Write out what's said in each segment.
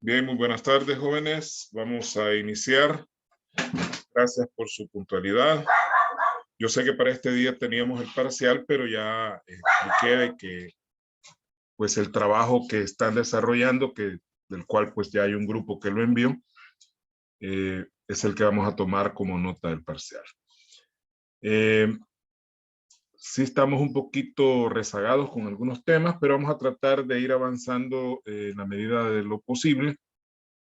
Bien, muy buenas tardes, jóvenes. Vamos a iniciar. Gracias por su puntualidad. Yo sé que para este día teníamos el parcial, pero ya expliqué de que pues el trabajo que están desarrollando, del cual pues ya hay un grupo que lo envió, es el que vamos a tomar como nota del parcial. Sí estamos un poquito rezagados con algunos temas, pero vamos a tratar de ir avanzando en la medida de lo posible,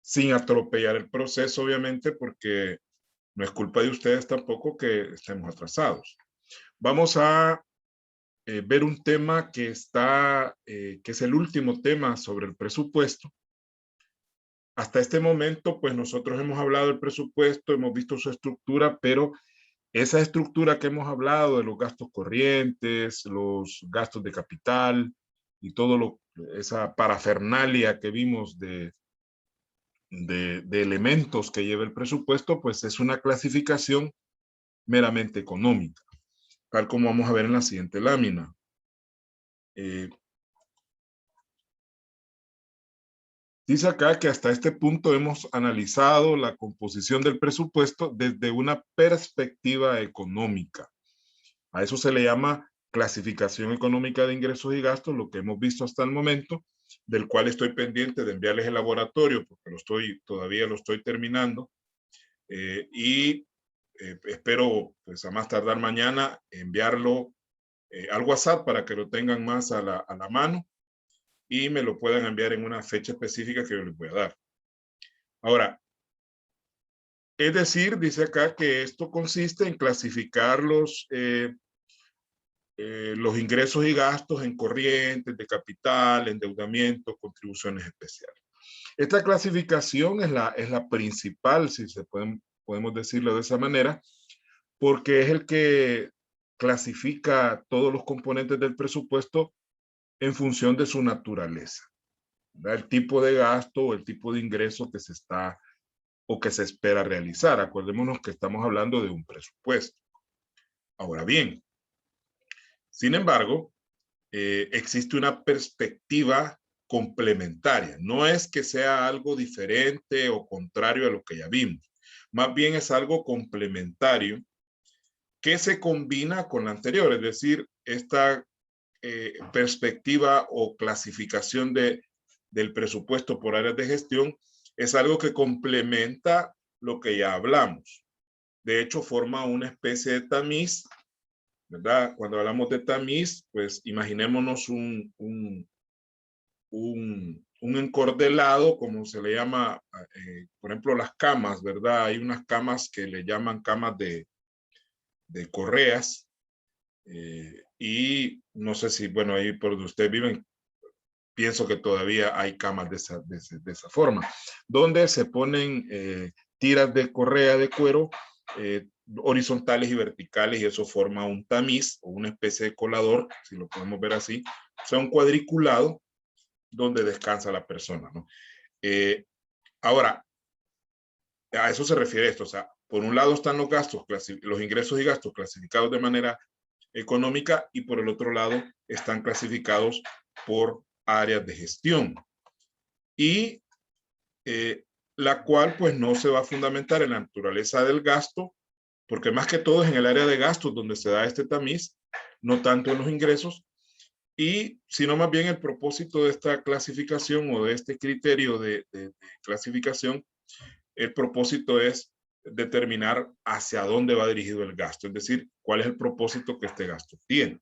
sin atropellar el proceso, obviamente, porque no es culpa de ustedes tampoco que estemos atrasados. Vamos a ver un tema que es el último tema sobre el presupuesto. Hasta este momento, pues nosotros hemos hablado del presupuesto, hemos visto su estructura, pero esa estructura que hemos hablado de los gastos corrientes, los gastos de capital y esa parafernalia que vimos de elementos que lleva el presupuesto, pues es una clasificación meramente económica, tal como vamos a ver en la siguiente lámina. Dice acá que hasta este punto hemos analizado la composición del presupuesto desde una perspectiva económica. A eso se le llama clasificación económica de ingresos y gastos, lo que hemos visto hasta el momento, del cual estoy pendiente de enviarles el laboratorio, porque todavía lo estoy terminando, y espero pues a más tardar mañana enviarlo al WhatsApp para que lo tengan más a la mano y me lo puedan enviar en una fecha específica que yo les voy a dar. Ahora, es decir, dice acá que esto consiste en clasificar los ingresos y gastos en corrientes, de capital, endeudamiento, contribuciones especiales. Esta clasificación es la principal, si podemos decirlo de esa manera, porque es el que clasifica todos los componentes del presupuesto en función de su naturaleza, ¿verdad? El tipo de gasto o el tipo de ingreso que se espera realizar. Acordémonos que estamos hablando de un presupuesto. Ahora bien, sin embargo, existe una perspectiva complementaria. No es que sea algo diferente o contrario a lo que ya vimos. Más bien es algo complementario que se combina con la anterior. Es decir, esta perspectiva o clasificación del presupuesto por áreas de gestión es algo que complementa lo que ya hablamos. De hecho, forma una especie de tamiz, ¿verdad? Cuando hablamos de tamiz, pues imaginémonos un encordelado, como se le llama, por ejemplo, las camas, ¿verdad? Hay unas camas que le llaman camas de correas, y no sé si, bueno, ahí por donde ustedes viven, pienso que todavía hay camas de esa forma, donde se ponen tiras de correa de cuero horizontales y verticales, y eso forma un tamiz o una especie de colador, si lo podemos ver así, o sea, un cuadriculado donde descansa la persona, ¿no? Ahora, a eso se refiere esto, o sea, por un lado están los gastos, los ingresos y gastos clasificados de manera económica, y por el otro lado están clasificados por áreas de gestión, y la cual pues no se va a fundamentar en la naturaleza del gasto, porque más que todo es en el área de gastos donde se da este tamiz, no tanto en los ingresos, y sino más bien el propósito de esta clasificación o de este criterio de clasificación, el propósito es determinar hacia dónde va dirigido el gasto, es decir, cuál es el propósito que este gasto tiene.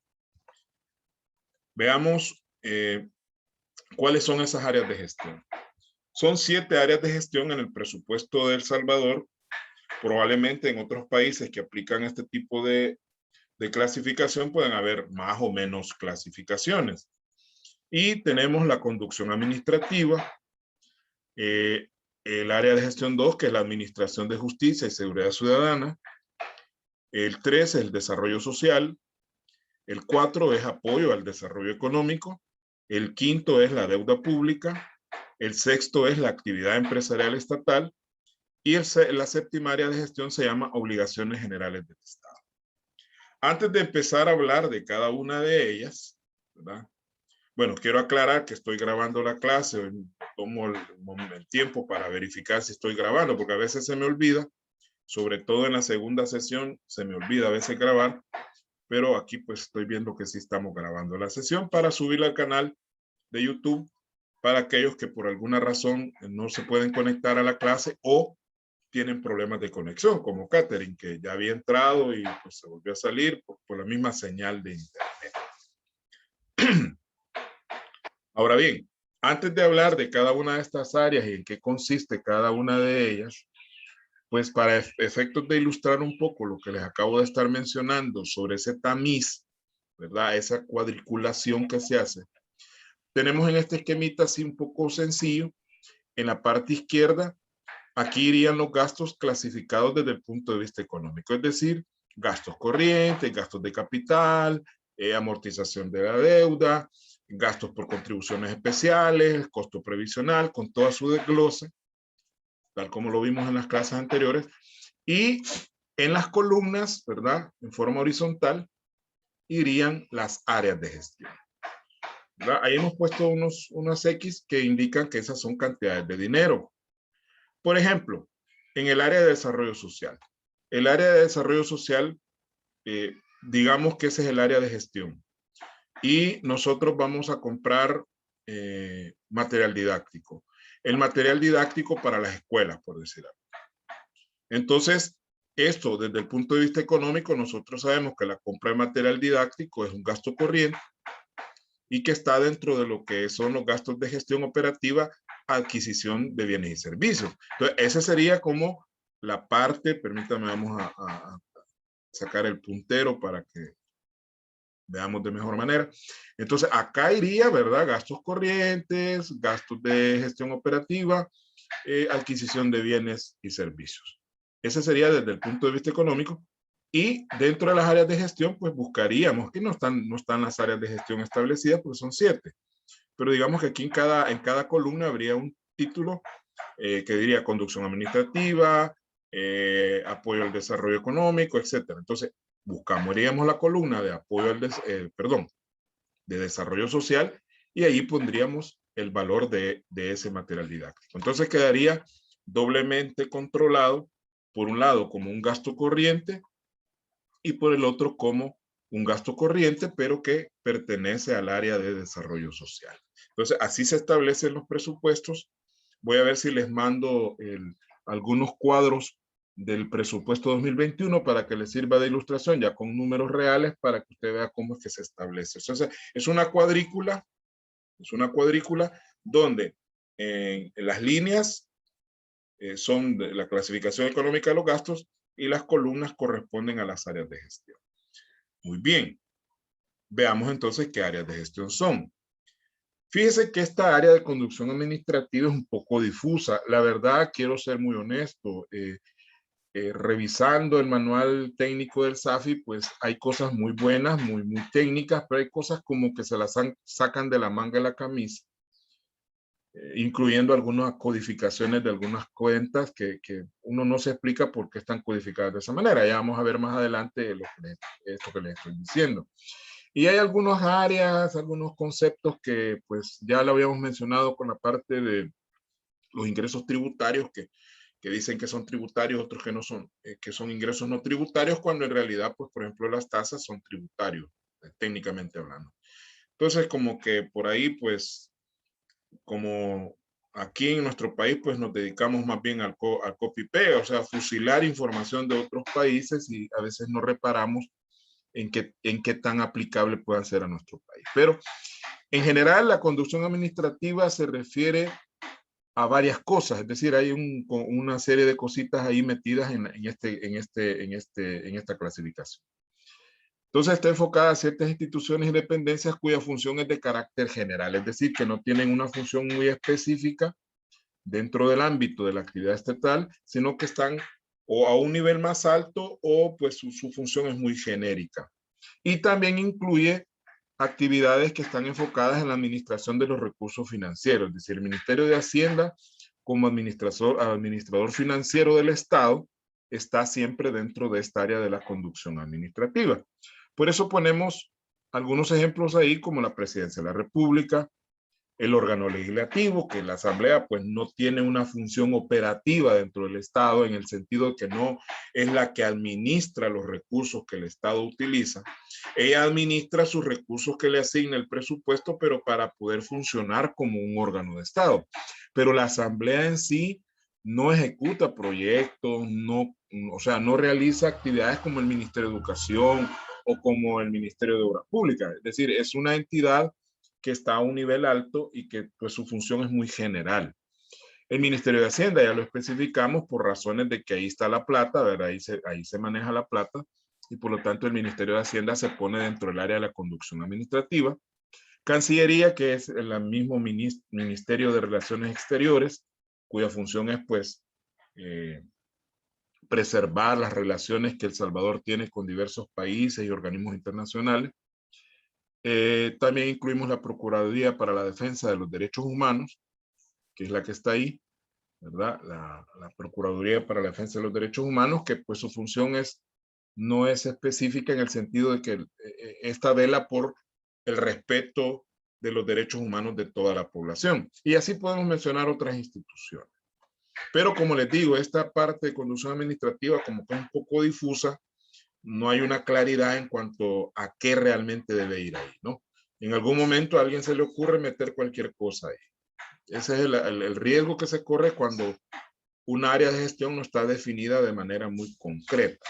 Veamos cuáles son esas áreas de gestión. Son 7 áreas de gestión en el presupuesto de El Salvador. Probablemente en otros países que aplican este tipo de clasificación pueden haber más o menos clasificaciones. Y tenemos la conducción administrativa, el área de gestión 2, que es la administración de justicia y seguridad ciudadana. El 3 es el desarrollo social. El 4 es apoyo al desarrollo económico. El 5 es la deuda pública. El 6 es la actividad empresarial estatal. Y la 7ª área de gestión se llama obligaciones generales del Estado. Antes de empezar a hablar de cada una de ellas, ¿verdad? Bueno, quiero aclarar que estoy grabando la clase, tomo el tiempo para verificar si estoy grabando, porque a veces se me olvida, sobre todo en la segunda sesión, se me olvida a veces grabar, pero aquí pues estoy viendo que sí estamos grabando la sesión para subirla al canal de YouTube para aquellos que por alguna razón no se pueden conectar a la clase o tienen problemas de conexión, como Catherine, que ya había entrado y pues se volvió a salir por la misma señal de internet. Ahora bien, antes de hablar de cada una de estas áreas y en qué consiste cada una de ellas, pues para efectos de ilustrar un poco lo que les acabo de estar mencionando sobre ese tamiz, ¿verdad? Esa cuadriculación que se hace. Tenemos en este esquemita así un poco sencillo. En la parte izquierda, aquí irían los gastos clasificados desde el punto de vista económico, es decir, gastos corrientes, gastos de capital, amortización de la deuda, gastos por contribuciones especiales, costo previsional, con toda su desglose, tal como lo vimos en las clases anteriores. Y en las columnas, ¿verdad? En forma horizontal, irían las áreas de gestión, ¿verdad? Ahí hemos puesto unas X que indican que esas son cantidades de dinero. Por ejemplo, en el área de desarrollo social. El área de desarrollo social, digamos que ese es el área de gestión. Y nosotros vamos a comprar material didáctico. El material didáctico para las escuelas, por decir algo. Entonces, esto desde el punto de vista económico, nosotros sabemos que la compra de material didáctico es un gasto corriente y que está dentro de lo que son los gastos de gestión operativa, adquisición de bienes y servicios. Entonces, esa sería como la parte, permítame, vamos a sacar el puntero para que veamos de mejor manera. Entonces, acá iría, ¿verdad? Gastos corrientes, gastos de gestión operativa, adquisición de bienes y servicios. Ese sería desde el punto de vista económico. Y dentro de las áreas de gestión, pues buscaríamos, que no están las áreas de gestión establecidas, porque son 7. Pero digamos que aquí en cada columna habría un título que diría conducción administrativa, apoyo al desarrollo económico, etcétera. Entonces, buscaríamos la columna de apoyo al de desarrollo social y ahí pondríamos el valor de ese material didáctico. Entonces quedaría doblemente controlado, por un lado como un gasto corriente y por el otro como un gasto corriente, pero que pertenece al área de desarrollo social. Entonces, así se establecen los presupuestos. Voy a ver si les mando algunos cuadros del presupuesto 2021 para que les sirva de ilustración, ya con números reales, para que usted vea cómo es que se establece. Entonces, es una cuadrícula donde las líneas son de la clasificación económica de los gastos y las columnas corresponden a las áreas de gestión. Muy bien. Veamos entonces qué áreas de gestión son. Fíjese que esta área de conducción administrativa es un poco difusa. La verdad, quiero ser muy honesto. Revisando el manual técnico del SAFI, pues hay cosas muy buenas, muy técnicas, pero hay cosas como que se las sacan de la manga de la camisa, incluyendo algunas codificaciones de algunas cuentas que uno no se explica por qué están codificadas de esa manera. Ya vamos a ver más adelante esto que les estoy diciendo. Y hay algunas áreas, algunos conceptos que pues ya lo habíamos mencionado con la parte de los ingresos tributarios que dicen que son tributarios, otros que no son, que son ingresos no tributarios, cuando en realidad, pues por ejemplo, las tasas son tributarios, técnicamente hablando. Entonces, como que por ahí, pues, como aquí en nuestro país, pues nos dedicamos más bien al copy-paste, o sea, fusilar información de otros países y a veces no reparamos en qué tan aplicable puedan ser a nuestro país. Pero en general, la conducción administrativa se refiere a varias cosas, es decir, hay una serie de cositas ahí metidas en esta clasificación. Entonces está enfocada a ciertas instituciones y dependencias cuya función es de carácter general, es decir, que no tienen una función muy específica dentro del ámbito de la actividad estatal, sino que están o a un nivel más alto o pues su función es muy genérica. Y también incluye actividades que están enfocadas en la administración de los recursos financieros, es decir, el Ministerio de Hacienda como administrador financiero del Estado está siempre dentro de esta área de la conducción administrativa. Por eso ponemos algunos ejemplos ahí como la Presidencia de la República, el órgano legislativo, que la Asamblea pues no tiene una función operativa dentro del Estado en el sentido de que no es la que administra los recursos que el Estado utiliza. Ella administra sus recursos que le asigna el presupuesto, pero para poder funcionar como un órgano de Estado. Pero la Asamblea en sí no ejecuta proyectos, no, o sea, no realiza actividades como el Ministerio de Educación o como el Ministerio de Obras Públicas. Es decir, es una entidad que está a un nivel alto y que pues su función es muy general. El Ministerio de Hacienda ya lo especificamos por razones de que ahí está la plata, ¿verdad? Ahí se maneja la plata y por lo tanto el Ministerio de Hacienda se pone dentro del área de la conducción administrativa. Cancillería, que es el mismo Ministerio de Relaciones Exteriores, cuya función es pues preservar las relaciones que El Salvador tiene con diversos países y organismos internacionales. También incluimos la Procuraduría para la Defensa de los Derechos Humanos, que es la que está ahí, ¿verdad? La Procuraduría para la Defensa de los Derechos Humanos, que pues su función no es específica en el sentido de que esta vela por el respeto de los derechos humanos de toda la población. Y así podemos mencionar otras instituciones. Pero como les digo, esta parte de conducción administrativa como que es un poco difusa, no hay una claridad en cuanto a qué realmente debe ir ahí, ¿no? En algún momento a alguien se le ocurre meter cualquier cosa ahí. Ese es el riesgo que se corre cuando un área de gestión no está definida de manera muy concreta.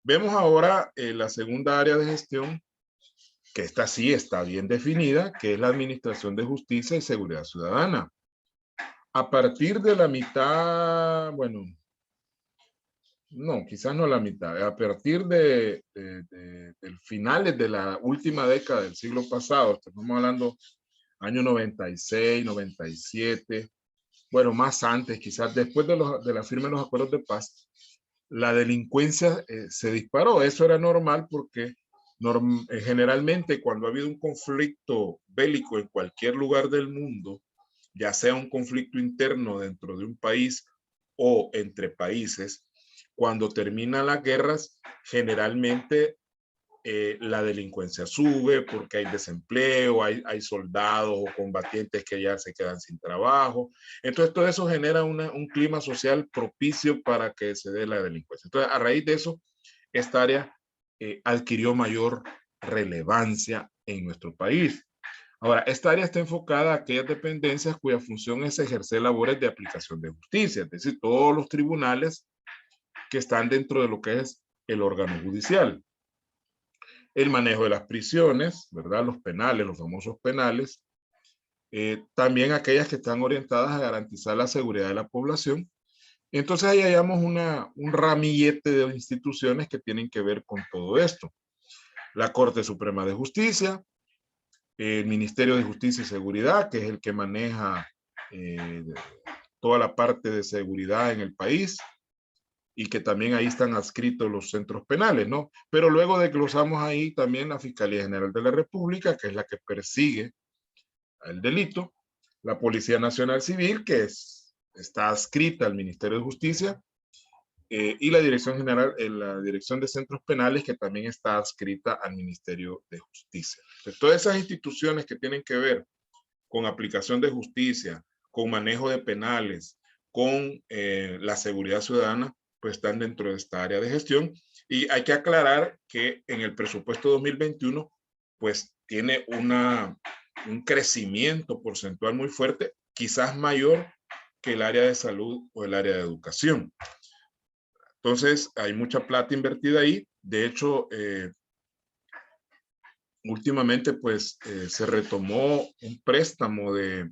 Vemos ahora la segunda área de gestión, que esta sí está bien definida, que es la Administración de Justicia y Seguridad Ciudadana. A partir de la mitad, bueno, no, quizás no la mitad. A partir de finales de la última década del siglo pasado, estamos hablando año 96, 97, bueno, más antes, quizás después de la firma de los acuerdos de paz, la delincuencia se disparó. Eso era normal porque generalmente cuando ha habido un conflicto bélico en cualquier lugar del mundo, ya sea un conflicto interno dentro de un país o entre países, cuando terminan las guerras, generalmente la delincuencia sube porque hay desempleo, hay soldados o combatientes que ya se quedan sin trabajo. Entonces todo eso genera un clima social propicio para que se dé la delincuencia. Entonces a raíz de eso, esta área adquirió mayor relevancia en nuestro país. Ahora, esta área está enfocada a aquellas dependencias cuya función es ejercer labores de aplicación de justicia, es decir, todos los tribunales que están dentro de lo que es el órgano judicial. El manejo de las prisiones, ¿verdad? Los penales, los famosos penales. También aquellas que están orientadas a garantizar la seguridad de la población. Entonces ahí hallamos un ramillete de instituciones que tienen que ver con todo esto. La Corte Suprema de Justicia, el Ministerio de Justicia y Seguridad, que es el que maneja toda la parte de seguridad en el país, y que también ahí están adscritos los centros penales, ¿no? Pero luego desglosamos ahí también la Fiscalía General de la República, que es la que persigue el delito, la Policía Nacional Civil, que está adscrita al Ministerio de Justicia, y la Dirección General, la Dirección de Centros Penales, que también está adscrita al Ministerio de Justicia. Entonces, todas esas instituciones que tienen que ver con aplicación de justicia, con manejo de penales, con la seguridad ciudadana, pues están dentro de esta área de gestión. Y hay que aclarar que en el presupuesto 2021, pues tiene un crecimiento porcentual muy fuerte, quizás mayor que el área de salud o el área de educación. Entonces, hay mucha plata invertida ahí. De hecho, últimamente, pues, se retomó un préstamo de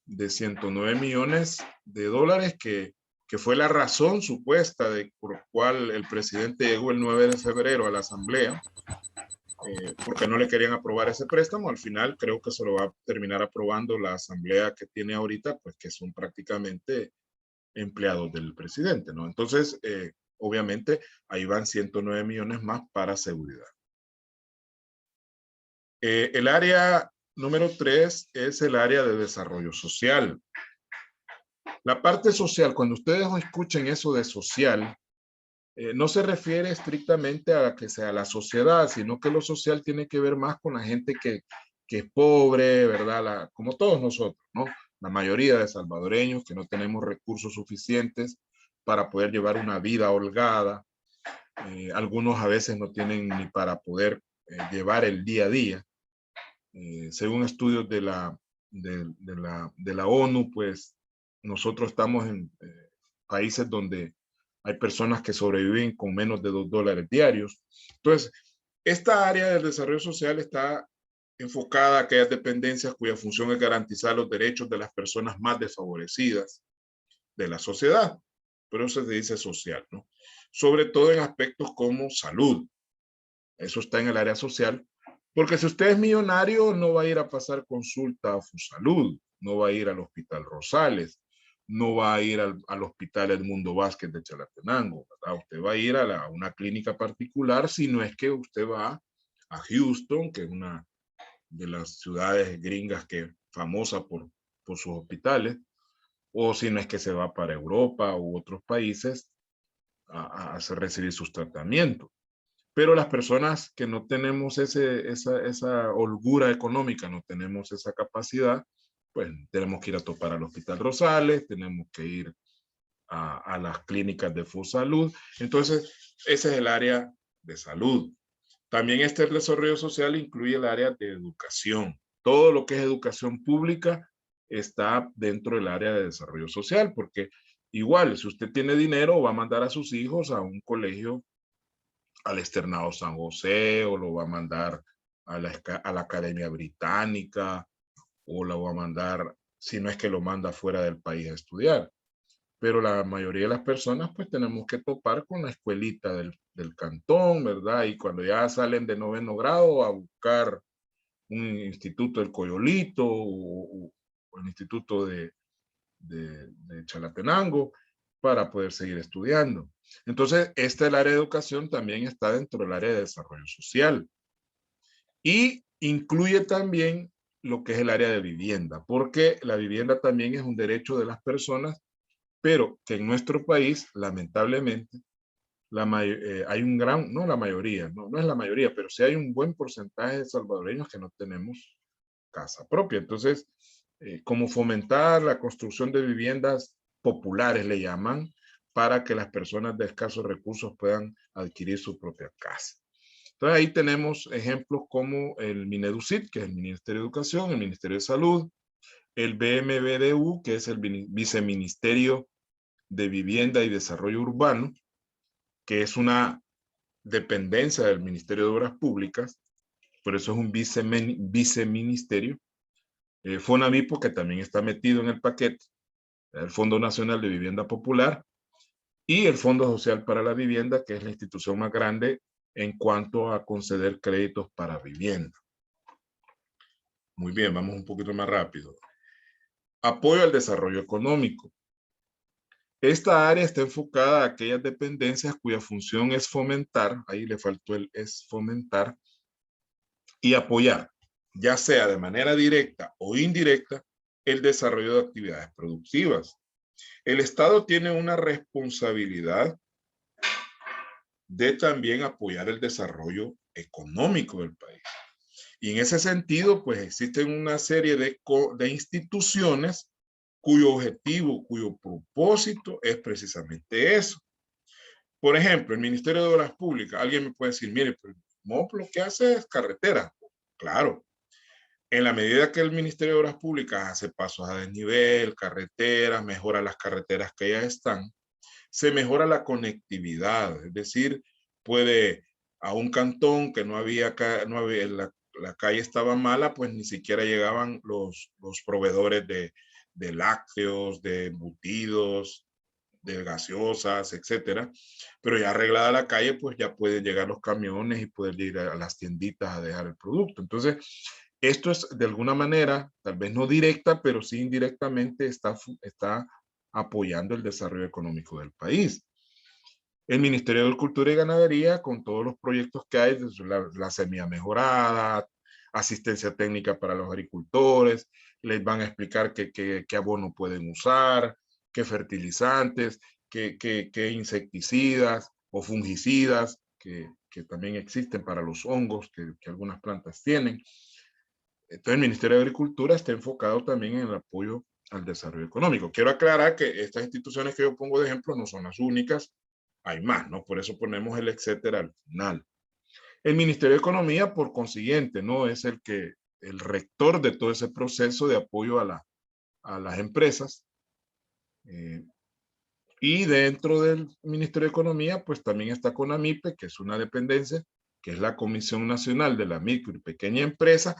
109 millones de dólares que fue la razón supuesta por cual el presidente llegó el 9 de febrero a la asamblea, porque no le querían aprobar ese préstamo. Al final creo que se lo va a terminar aprobando la asamblea que tiene ahorita, pues que son prácticamente empleados del presidente, ¿no? Entonces, obviamente, ahí van 109 millones más para seguridad. El área número 3 es el área de desarrollo social. La parte social, cuando ustedes escuchen eso de social, no se refiere estrictamente a que sea la sociedad, sino que lo social tiene que ver más con la gente que es pobre, ¿verdad? Como todos nosotros, ¿no? La mayoría de salvadoreños que no tenemos recursos suficientes para poder llevar una vida holgada. Algunos a veces no tienen ni para poder llevar el día a día. Según estudios de la ONU, pues nosotros estamos en países donde hay personas que sobreviven con menos de $2 diarios. Entonces, esta área del desarrollo social está enfocada a aquellas dependencias cuya función es garantizar los derechos de las personas más desfavorecidas de la sociedad. Pero eso se dice social, ¿no? Sobre todo en aspectos como salud. Eso está en el área social. Porque si usted es millonario, no va a ir a pasar consulta a FUSalud, no va a ir al Hospital Rosales, no va a ir al Hospital Edmundo Vázquez de Chalatenango, ¿verdad? Usted va a ir a una clínica particular, si no es que usted va a Houston, que es una de las ciudades gringas que es famosa por sus hospitales, o si no es que se va para Europa u otros países a recibir sus tratamientos. Pero las personas que no tenemos esa holgura económica, no tenemos esa capacidad, pues tenemos que ir a topar al Hospital Rosales, tenemos que ir a las clínicas de FUSalud. Entonces, ese es el área de salud. También este desarrollo social incluye el área de educación. Todo lo que es educación pública está dentro del área de desarrollo social, porque igual, si usted tiene dinero, va a mandar a sus hijos a un colegio, al Externado San José, o lo va a mandar a la Academia Británica, o lo va a mandar, si no es que lo manda fuera del país a estudiar. Pero la mayoría de las personas pues tenemos que topar con la escuelita del cantón, ¿verdad? Y cuando ya salen de 9º grado a buscar un instituto del Coyolito o el instituto de Chalatenango para poder seguir estudiando. Entonces, el área de educación también está dentro del área de desarrollo social y incluye también lo que es el área de vivienda, porque la vivienda también es un derecho de las personas, pero que en nuestro país, lamentablemente, hay un gran, no la mayoría, no es la mayoría, pero sí hay un buen porcentaje de salvadoreños que no tenemos casa propia. Entonces, como fomentar la construcción de viviendas populares, le llaman, para que las personas de escasos recursos puedan adquirir su propia casa. Entonces, ahí tenemos ejemplos como el Mineducit, que es el Ministerio de Educación, el Ministerio de Salud, el BMBDU, que es el Viceministerio de Vivienda y Desarrollo Urbano, que es una dependencia del Ministerio de Obras Públicas, por eso es un viceministerio. FONAVIPO, que también está metido en el paquete, el Fondo Nacional de Vivienda Popular y el Fondo Social para la Vivienda, que es la institución más grande en cuanto a conceder créditos para vivienda. Muy bien, vamos un poquito más rápido. Apoyo al desarrollo económico. Esta área está enfocada a aquellas dependencias cuya función es fomentar, ahí le faltó el es fomentar, y apoyar, ya sea de manera directa o indirecta, el desarrollo de actividades productivas. El Estado tiene una responsabilidad de también apoyar el desarrollo económico del país. Y en ese sentido, pues existen una serie de instituciones cuyo objetivo, cuyo propósito es precisamente eso. Por ejemplo, el Ministerio de Obras Públicas, alguien me puede decir, mire, pero MOP lo que hace es carretera. Claro, en la medida que el Ministerio de Obras Públicas hace pasos a desnivel, carreteras, mejora las carreteras que ya están, se mejora la conectividad, es decir, puede a un cantón que no había la calle estaba mala, pues ni siquiera llegaban los proveedores de lácteos, de embutidos, de gaseosas, etcétera. Pero ya arreglada la calle, pues ya pueden llegar los camiones y poder ir a las tienditas a dejar el producto. Entonces, esto es de alguna manera, tal vez no directa, pero sí indirectamente está apoyando el desarrollo económico del país. El Ministerio de Agricultura y Ganadería, con todos los proyectos que hay, la semilla mejorada, asistencia técnica para los agricultores, les van a explicar qué abono pueden usar, qué fertilizantes, qué insecticidas, o fungicidas que también existen para los hongos que algunas plantas tienen. Entonces el Ministerio de Agricultura está enfocado también en el apoyo al desarrollo económico. Quiero aclarar que estas instituciones que yo pongo de ejemplo no son las únicas, hay más, ¿no? Por eso ponemos el etcétera al final. El Ministerio de Economía, por consiguiente, ¿no? Es el rector de todo ese proceso de apoyo a las empresas. Y dentro del Ministerio de Economía, pues también está CONAMIPE, que es una dependencia, que es la Comisión Nacional de la Micro y Pequeña Empresa,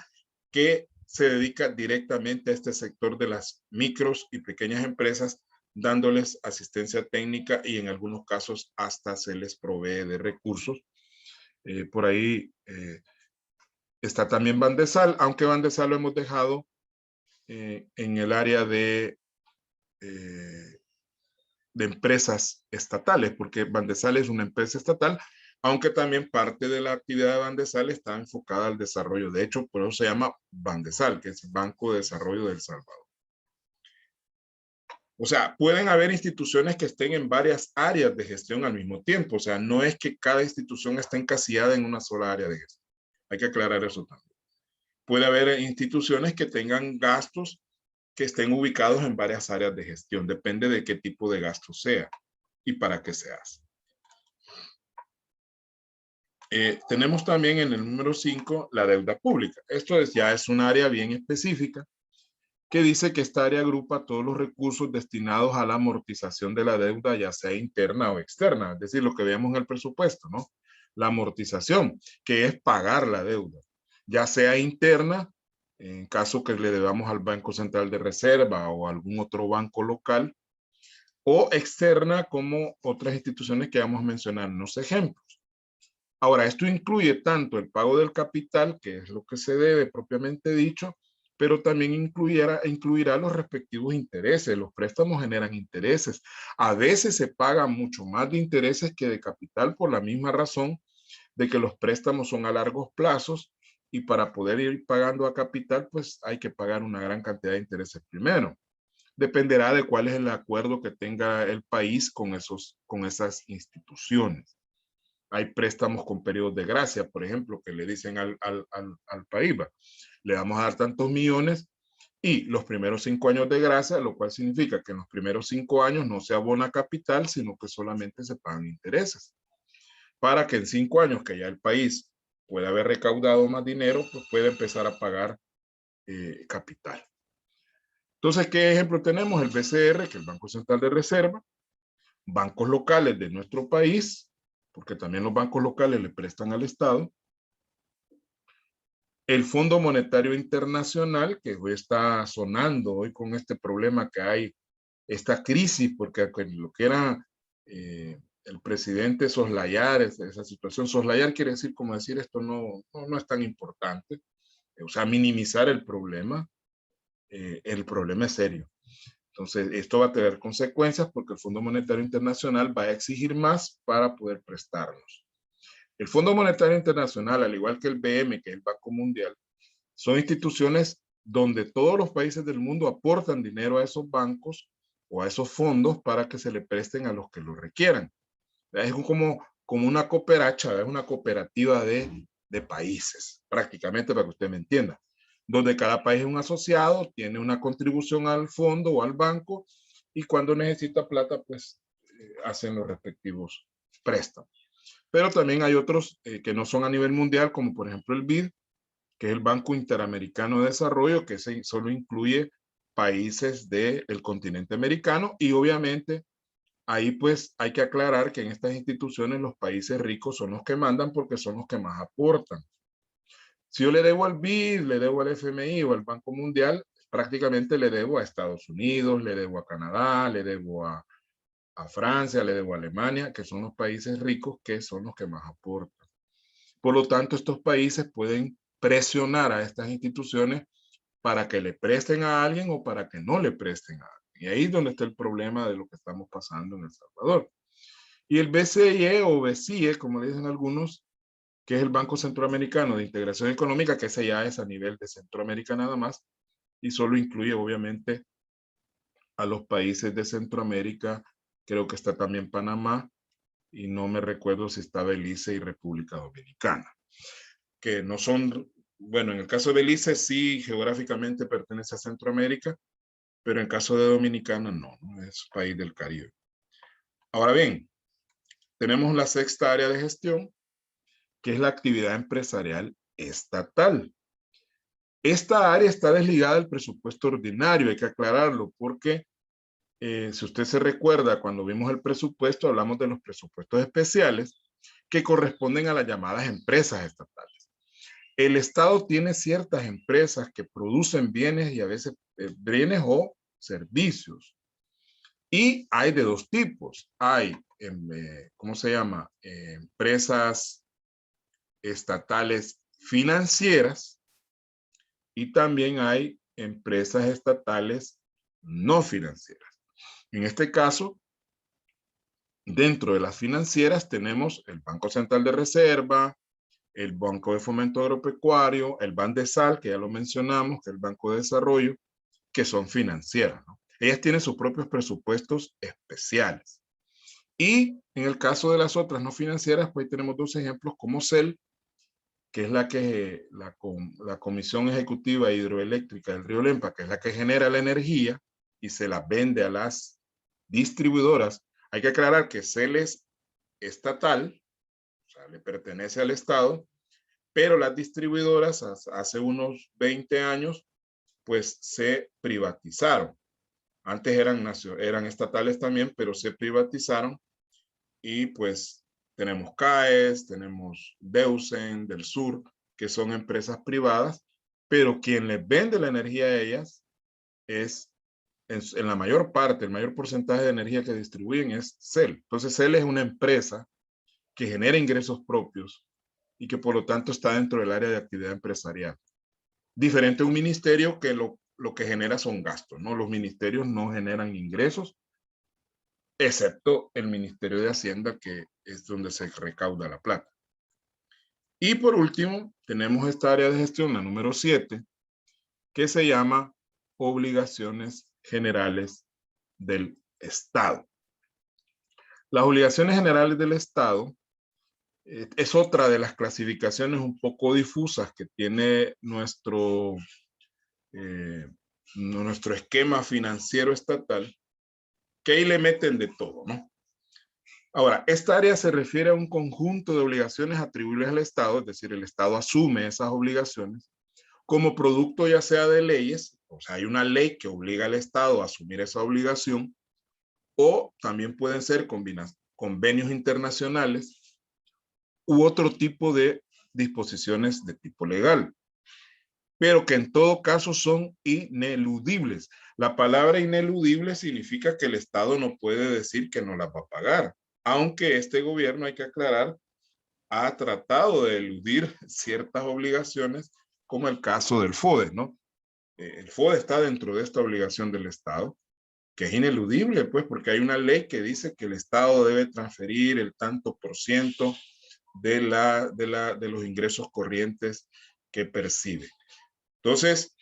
que se dedica directamente a este sector de las micros y pequeñas empresas, dándoles asistencia técnica y en algunos casos hasta se les provee de recursos. Por ahí está también Bandesal, aunque Bandesal lo hemos dejado en el área de empresas estatales, porque Bandesal es una empresa estatal, aunque también parte de la actividad de Bandesal está enfocada al desarrollo. De hecho, por eso se llama Bandesal, que es Banco de Desarrollo de El Salvador. O sea, pueden haber instituciones que estén en varias áreas de gestión al mismo tiempo. O sea, no es que cada institución esté encasillada en una sola área de gestión. Hay que aclarar eso también. Puede haber instituciones que tengan gastos que estén ubicados en varias áreas de gestión. Depende de qué tipo de gasto sea y para qué se hace. Tenemos también en el número 5 la deuda pública. Esto ya es un área bien específica que dice que esta área agrupa todos los recursos destinados a la amortización de la deuda, ya sea interna o externa, es decir, lo que vemos en el presupuesto, ¿no? La amortización, que es pagar la deuda, ya sea interna, en caso que le debamos al Banco Central de Reserva o algún otro banco local, o externa como otras instituciones que vamos a mencionar en los ejemplos. Ahora, esto incluye tanto el pago del capital, que es lo que se debe propiamente dicho, pero también incluirá los respectivos intereses. Los préstamos generan intereses. A veces se paga mucho más de intereses que de capital por la misma razón de que los préstamos son a largos plazos y para poder ir pagando a capital, pues hay que pagar una gran cantidad de intereses primero. Dependerá de cuál es el acuerdo que tenga el país con esas instituciones. Hay préstamos con periodos de gracia, por ejemplo, que le dicen al país, le vamos a dar tantos millones y los primeros 5 años de gracia, lo cual significa que en los primeros 5 años no se abona capital, sino que solamente se pagan intereses. Para que en 5 años que ya el país pueda haber recaudado más dinero, pues puede empezar a pagar capital. Entonces, ¿qué ejemplo tenemos? El BCR, que es el Banco Central de Reserva, bancos locales de nuestro país, porque también los bancos locales le prestan al Estado, el Fondo Monetario Internacional, que hoy está sonando hoy con este problema que hay, esta crisis, porque lo que era el presidente soslayar esa situación, soslayar quiere decir como decir esto no es tan importante, o sea, minimizar el problema es serio. Entonces, esto va a tener consecuencias porque el Fondo Monetario Internacional va a exigir más para poder prestarnos. El Fondo Monetario Internacional, al igual que el BM, que es el Banco Mundial, son instituciones donde todos los países del mundo aportan dinero a esos bancos o a esos fondos para que se le presten a los que lo requieran. Es como una cooperacha, es una cooperativa de países, prácticamente para que usted me entienda, donde cada país es un asociado, tiene una contribución al fondo o al banco y cuando necesita plata, pues hacen los respectivos préstamos. Pero también hay otros que no son a nivel mundial, como por ejemplo el BID, que es el Banco Interamericano de Desarrollo, que solo incluye países del continente americano y obviamente ahí pues hay que aclarar que en estas instituciones los países ricos son los que mandan porque son los que más aportan. Si yo le debo al BID, le debo al FMI o al Banco Mundial, prácticamente le debo a Estados Unidos, le debo a Canadá, le debo a Francia, le debo a Alemania, que son los países ricos que son los que más aportan. Por lo tanto, estos países pueden presionar a estas instituciones para que le presten a alguien o para que no le presten a alguien. Y ahí es donde está el problema de lo que estamos pasando en El Salvador. Y el BCE o BCE, como le dicen algunos, que es el Banco Centroamericano de Integración Económica, que ese ya es a nivel de Centroamérica nada más, y solo incluye obviamente a los países de Centroamérica, creo que está también Panamá, y no me recuerdo si está Belice y República Dominicana, que no son, bueno, en el caso de Belice sí geográficamente pertenece a Centroamérica, pero en el caso de Dominicana no, no es país del Caribe. Ahora bien, tenemos la sexta área de gestión, que es la actividad empresarial estatal. Esta área está desligada del presupuesto ordinario, hay que aclararlo, porque si usted se recuerda, cuando vimos el presupuesto, hablamos de los presupuestos especiales que corresponden a las llamadas empresas estatales. El Estado tiene ciertas empresas que producen bienes y a veces bienes o servicios. Y hay de dos tipos. Hay, ¿cómo se llama? Empresas estatales financieras y también hay empresas estatales no financieras. En este caso, dentro de las financieras tenemos el Banco Central de Reserva, el Banco de Fomento Agropecuario, el Bandesal, que ya lo mencionamos, que es el Banco de Desarrollo, que son financieras, ¿no? Ellas tienen sus propios presupuestos especiales. Y en el caso de las otras no financieras, pues tenemos dos ejemplos como CEL, que es la Comisión Ejecutiva Hidroeléctrica del Río Lempa, que es la que genera la energía y se la vende a las distribuidoras. Hay que aclarar que CEL es estatal, o sea, le pertenece al Estado, pero las distribuidoras hace unos 20 años, pues se privatizaron. Antes eran estatales también, pero se privatizaron y pues tenemos CAES, tenemos Deusen del Sur, que son empresas privadas, pero quien les vende la energía a ellas es, en la mayor parte, el mayor porcentaje de energía que distribuyen es CEL. Entonces CEL es una empresa que genera ingresos propios y que por lo tanto está dentro del área de actividad empresarial. Diferente a un ministerio que lo que genera son gastos, ¿no? Los ministerios no generan ingresos, excepto el Ministerio de Hacienda, que es donde se recauda la plata. Y por último, tenemos esta área de gestión, la número 7, que se llama obligaciones generales del Estado. Las obligaciones generales del Estado es otra de las clasificaciones un poco difusas que tiene nuestro esquema financiero estatal, que ahí le meten de todo, ¿no? Ahora, esta área se refiere a un conjunto de obligaciones atribuibles al Estado, es decir, el Estado asume esas obligaciones como producto ya sea de leyes, o sea, hay una ley que obliga al Estado a asumir esa obligación, o también pueden ser convenios internacionales u otro tipo de disposiciones de tipo legal, pero que en todo caso son ineludibles. La palabra ineludible significa que el Estado no puede decir que no las va a pagar, aunque este gobierno, hay que aclarar, ha tratado de eludir ciertas obligaciones, como el caso del FODE, ¿no? El FODE está dentro de esta obligación del Estado, que es ineludible, pues, porque hay una ley que dice que el Estado debe transferir el tanto por ciento de los ingresos corrientes que percibe. Entonces,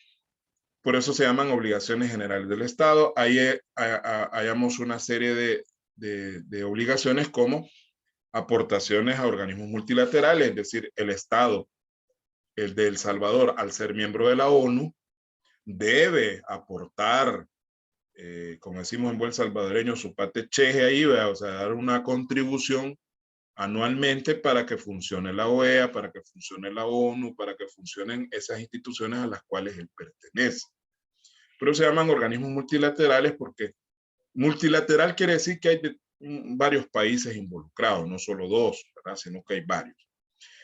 por eso se llaman obligaciones generales del Estado. Ahí hallamos una serie de obligaciones como aportaciones a organismos multilaterales, es decir, el Estado, el de El Salvador, al ser miembro de la ONU, debe aportar, como decimos en buen salvadoreño, su parte cheje ahí, o sea, dar una contribución anualmente para que funcione la OEA, para que funcione la ONU, para que funcionen esas instituciones a las cuales él pertenece. Pero se llaman organismos multilaterales porque multilateral quiere decir que hay varios países involucrados, no solo dos, ¿verdad? Sino que hay varios.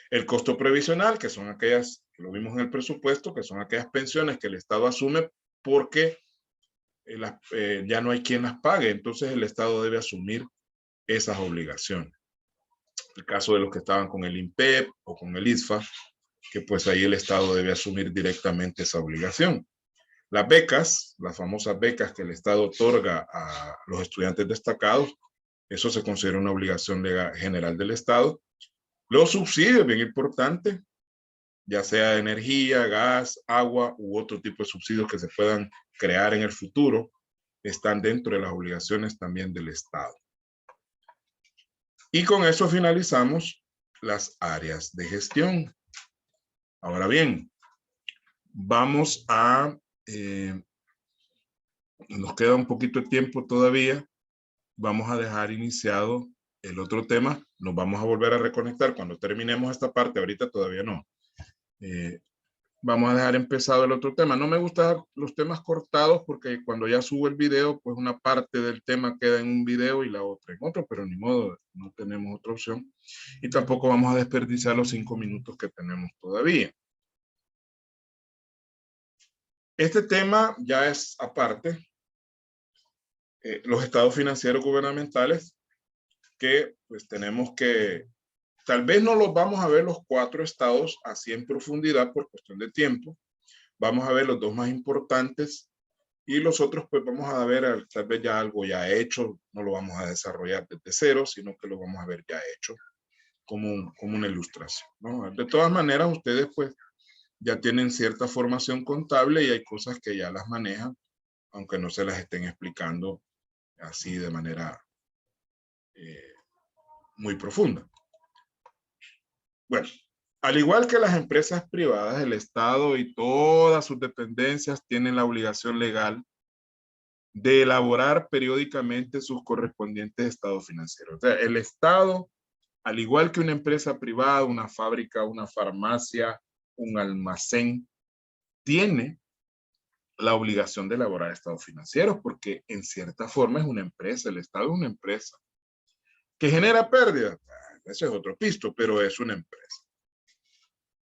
El costo previsional, que son aquellas, que lo vimos en el presupuesto, que son aquellas pensiones que el Estado asume porque ya no hay quien las pague, entonces el Estado debe asumir esas obligaciones. El caso de los que estaban con el INPEP o con el ISFA, que pues ahí el Estado debe asumir directamente esa obligación. Las becas, las famosas becas que el Estado otorga a los estudiantes destacados, eso se considera una obligación legal general del Estado. Los subsidios, bien importante, ya sea de energía, gas, agua u otro tipo de subsidios que se puedan crear en el futuro, están dentro de las obligaciones también del Estado. Y con eso finalizamos las áreas de gestión. Ahora bien, vamos a, nos queda un poquito de tiempo todavía. Vamos a dejar iniciado el otro tema. Nos vamos a volver a reconectar cuando terminemos esta parte. Ahorita todavía no. Vamos a dejar empezado el otro tema. No me gustan los temas cortados porque cuando ya subo el video, pues una parte del tema queda en un video y la otra en otro, pero ni modo, no tenemos otra opción. Y tampoco vamos a desperdiciar los 5 minutos que tenemos todavía. Este tema ya es aparte. Los estados financieros gubernamentales que pues tenemos que, tal vez no los vamos a ver los 4 estados así en profundidad por cuestión de tiempo. Vamos a ver los 2 más importantes y los otros pues vamos a ver tal vez ya algo ya hecho, no lo vamos a desarrollar desde cero, sino que lo vamos a ver ya hecho como una ilustración, ¿no? De todas maneras, ustedes pues ya tienen cierta formación contable y hay cosas que ya las manejan, aunque no se las estén explicando así de manera muy profunda. Bueno, al igual que las empresas privadas, el Estado y todas sus dependencias tienen la obligación legal de elaborar periódicamente sus correspondientes estados financieros. O sea, el Estado, al igual que una empresa privada, una fábrica, una farmacia, un almacén, tiene la obligación de elaborar estados financieros porque en cierta forma es una empresa, el Estado es una empresa. ¿Que genera pérdidas? Ese es otro pisto, pero es una empresa.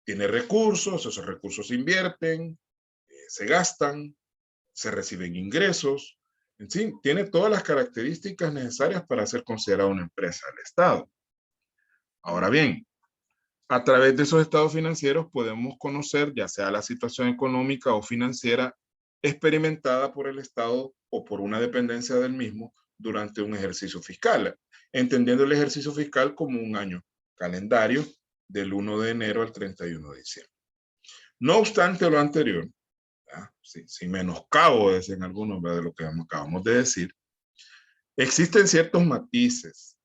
Tiene recursos, esos recursos se invierten, se gastan, se reciben ingresos, en fin, tiene todas las características necesarias para ser considerada una empresa del Estado. Ahora bien, a través de esos estados financieros podemos conocer ya sea la situación económica o financiera experimentada por el Estado o por una dependencia del mismo durante un ejercicio fiscal, entendiendo el ejercicio fiscal como un año calendario del 1 de enero al 31 de diciembre. No obstante lo anterior, sin menoscabo en algunos de lo que acabamos de decir, existen ciertos matices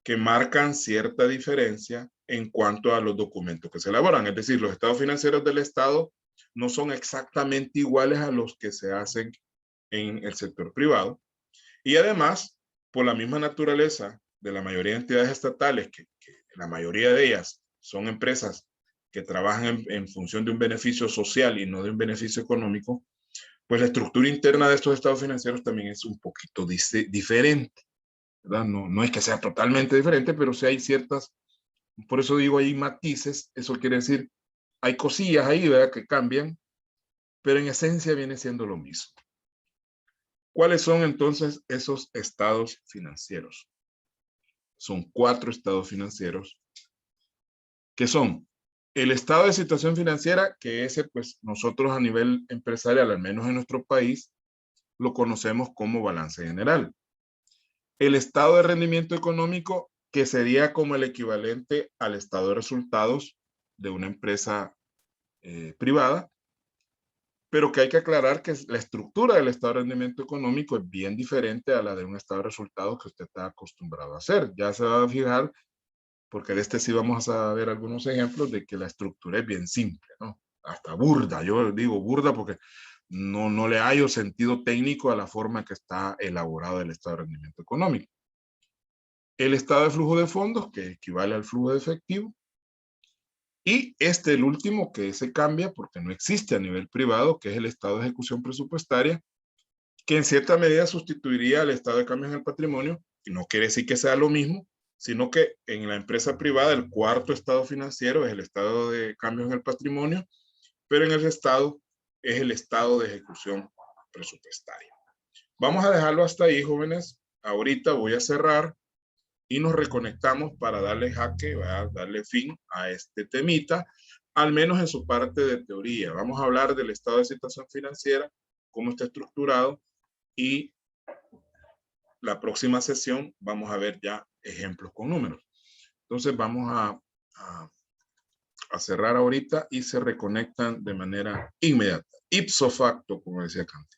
que marcan cierta diferencia en cuanto a los documentos que se elaboran. Es decir, los estados financieros del Estado no son exactamente iguales a los que se hacen en el sector privado. Y además, por la misma naturaleza de la mayoría de entidades estatales, que la mayoría de ellas son empresas que trabajan en función de un beneficio social y no de un beneficio económico, pues la estructura interna de estos estados financieros también es un poquito diferente, ¿verdad? No es que sea totalmente diferente, pero sí hay ciertas, por eso digo hay matices, eso quiere decir, hay cosillas ahí, ¿verdad?, que cambian, pero en esencia viene siendo lo mismo. ¿Cuáles son entonces esos estados financieros? Son 4 estados financieros, que son el estado de situación financiera, que ese pues nosotros a nivel empresarial, al menos en nuestro país, lo conocemos como balance general. El estado de rendimiento económico, que sería como el equivalente al estado de resultados de una empresa privada, pero que hay que aclarar que la estructura del estado de rendimiento económico es bien diferente a la de un estado de resultados que usted está acostumbrado a hacer. Ya se va a fijar, porque de este sí vamos a ver algunos ejemplos de que la estructura es bien simple, ¿no? Hasta burda, yo digo burda porque no le hallo sentido técnico a la forma que está elaborado el estado de rendimiento económico. El estado de flujo de fondos, que equivale al flujo de efectivo, y el último, que se cambia porque no existe a nivel privado, que es el estado de ejecución presupuestaria, que en cierta medida sustituiría al estado de cambios en el patrimonio, y no quiere decir que sea lo mismo, sino que en la empresa privada el cuarto estado financiero es el estado de cambios en el patrimonio, pero en el estado es el estado de ejecución presupuestaria. Vamos a dejarlo hasta ahí, jóvenes. Ahorita voy a cerrar y nos reconectamos para darle jaque, darle fin a este temita, al menos en su parte de teoría. Vamos a hablar del estado de situación financiera, cómo está estructurado, y la próxima sesión vamos a ver ya ejemplos con números. Entonces vamos a cerrar ahorita y se reconectan de manera inmediata, ipso facto, como decía Kant.